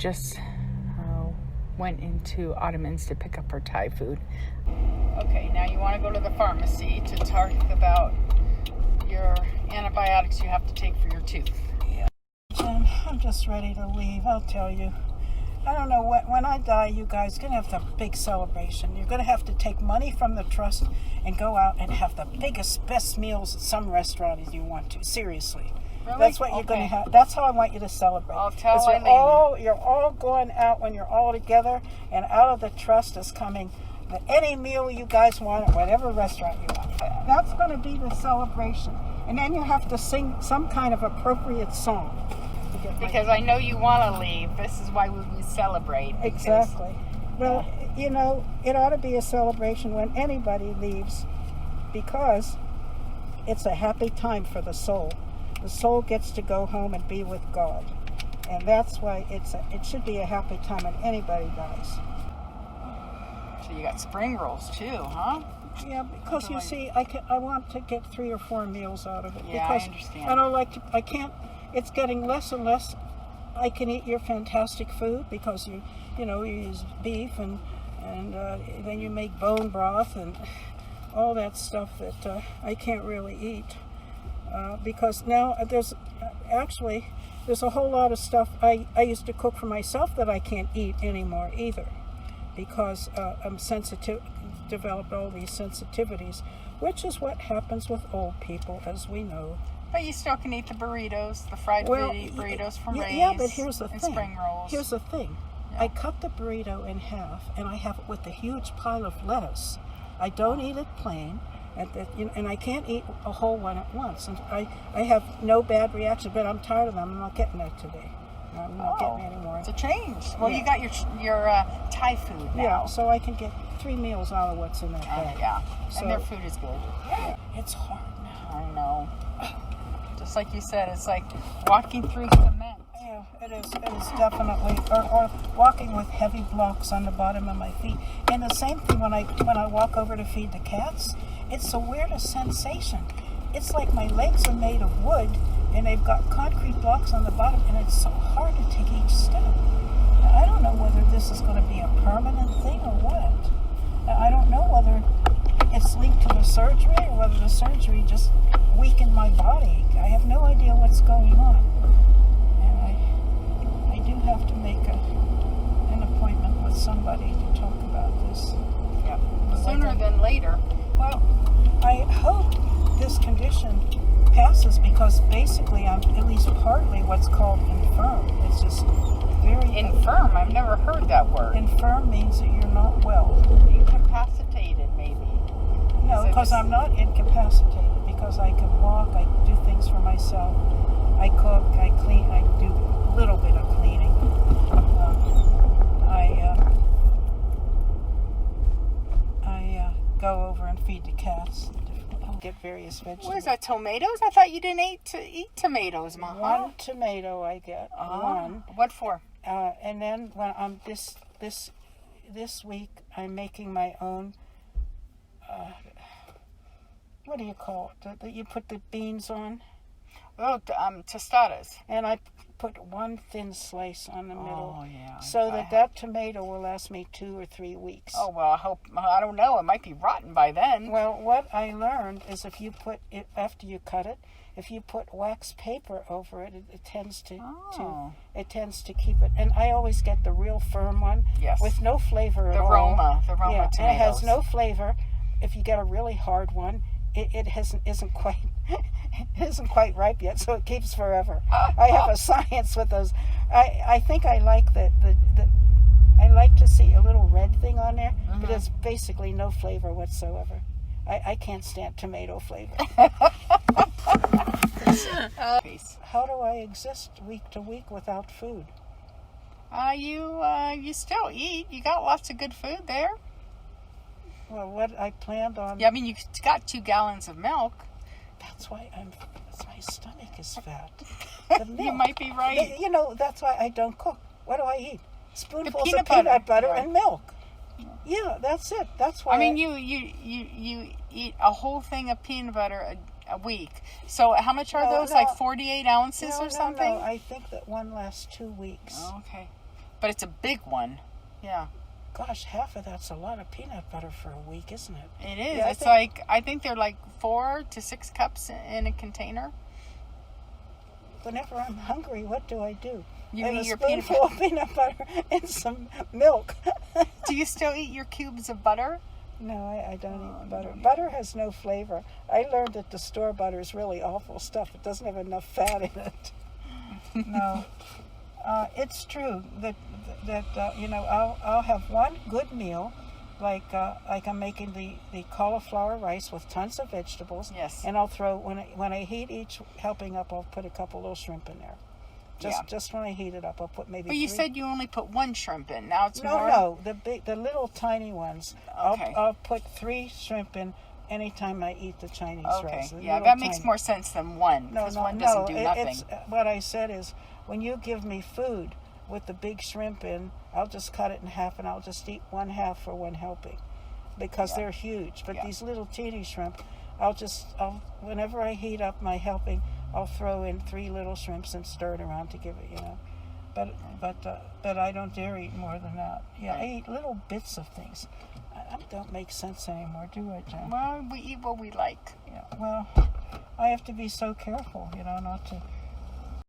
just went into Ottoman's to pick up her Thai food. Okay, now you want to go to the pharmacy to talk about your antibiotics you have to take for your tooth. Yeah. Jim, I'm just ready to leave, I'll tell you. I don't know, when I die, you guys are going to have the big celebration. You're going to have to take money from the trust and go out and have the biggest, best meals at some restaurant if you want to. Seriously. Really? That's what you're going to have. That's how I want you to celebrate. I'll tell you're all going out when you're all together, and out of the trust is coming any meal you guys want at whatever restaurant you want. That's going to be the celebration. And then you have to sing some kind of appropriate song. Because I know you want to leave. This is why we celebrate. Exactly. Well, you know, it ought to be a celebration when anybody leaves, because it's a happy time for the soul. The soul gets to go home and be with God. And that's why it should be a happy time when anybody dies. So you got spring rolls too, huh? Yeah, because you see, I want to get 3 or 4 meals out of it. Yeah, because I understand. I don't like to, I can't, it's getting less and less. I can eat your fantastic food because you use beef and then you make bone broth and all that stuff that I can't really eat. Because now there's a whole lot of stuff I used to cook for myself that I can't eat anymore either, because I'm sensitive, developed all these sensitivities, which is what happens with old people, as we know. But you still can eat the burritos, the fried burritos from Ray's. Yeah, but here's the thing. Spring rolls. Here's the thing. Yeah. I cut the burrito in half, and I have it with a huge pile of lettuce. I don't eat it plain. And I can't eat a whole one at once. And I have no bad reaction, but I'm tired of them. I'm not getting that today. I'm not getting any more. It's a change. Well, yeah. You got your Thai food now. Yeah, so I can get 3 meals out of what's in that bag. Yeah, so, and their food is good. Yeah. It's hard now. I know. Just like you said, it's like walking through cement. Yeah, it is. It is definitely, or walking with heavy blocks on the bottom of my feet. And the same thing when I walk over to feed the cats. It's the weirdest sensation. It's like my legs are made of wood, and they've got concrete blocks on the bottom, and it's so hard to take each step. Now, I don't know whether this is going to be a permanent thing or what. Now, I don't know whether it's linked to the surgery or whether the surgery just weakened my body. I have no idea what's going on. And I do have to make an appointment with somebody to talk about this. Yeah. Sooner than later. Well, I hope this condition passes, because basically I'm at least partly what's called infirm. It's just very... Infirm? I've never heard that word. Infirm means that you're not well. Incapacitated, maybe. No, because I'm not incapacitated, because I can walk, I do things for myself, I cook, I clean, I do a little bit of cleaning. I go over and feed the cats. Get various vegetables. What is that, tomatoes? I thought you didn't eat tomatoes, Maha. 1 tomato I get. One. What for? And then when I'm this week, I'm making my own. What do you call it? That you put the beans on. Oh, tostadas. And I put 1 thin slice on the middle. Oh, yeah. So that tomato will last me 2 or 3 weeks. Oh, well, I don't know. It might be rotten by then. Well, what I learned is if you put it, after you cut it, if you put wax paper over it, it tends to keep it. And I always get the real firm one. Yes. With no flavor at all. The Roma yeah, tomatoes. And it has no flavor. If you get a really hard one, it isn't quite ripe yet, so it keeps forever. I have a science with those. I think I like I like to see a little red thing on there, but it's basically no flavor whatsoever. I can't stand tomato flavor. How do I exist week to week without food? You still eat. You got lots of good food there. Well, what I planned on... Yeah, I mean, you got 2 gallons of milk. That's why my stomach is fat. You might be right. That's why I don't cook. What do I eat? Spoonfuls of peanut peanut butter and milk. Yeah, that's it. That's why. I mean, you eat a whole thing of peanut butter a week. So how much are those? Like 48 ounces or something? No, I think that one lasts 2 weeks. Oh, okay. But it's a big one. Yeah. Gosh, half of that's a lot of peanut butter for a week, isn't it? It is. Yeah, I think they're like 4 to 6 cups in a container. Whenever I'm hungry, what do? You I have eat a your peanut spoonful of peanut butter and some milk. Do you still eat your cubes of butter? No, I don't eat butter. Butter has no flavor. I learned that the store butter is really awful stuff. It doesn't have enough fat in it. No. It's true that I'll have one good meal, like I'm making the cauliflower rice with tons of vegetables. Yes. And I'll throw when I heat each helping up, I'll put a couple little shrimp in there. Just when I heat it up, I'll put maybe. But you 3. said you only put 1 shrimp in. Now it's more. No, the little tiny ones. Okay. I'll put 3 shrimp in anytime I eat the Chinese rice. Yeah, that makes more sense than 1. Because one doesn't do nothing. What I said is, when you give me food with the big shrimp in, I'll just cut it in half and I'll just eat 1/2 for 1 helping, because they're huge. But these little teeny shrimp, I'll whenever I heat up my helping, I'll throw in 3 little shrimps and stir it around to give it, But I don't dare eat more than that. Yeah, I eat little bits of things. I don't make sense anymore, do I, Jen? Well, we eat what we like. Yeah. Well, I have to be so careful, not to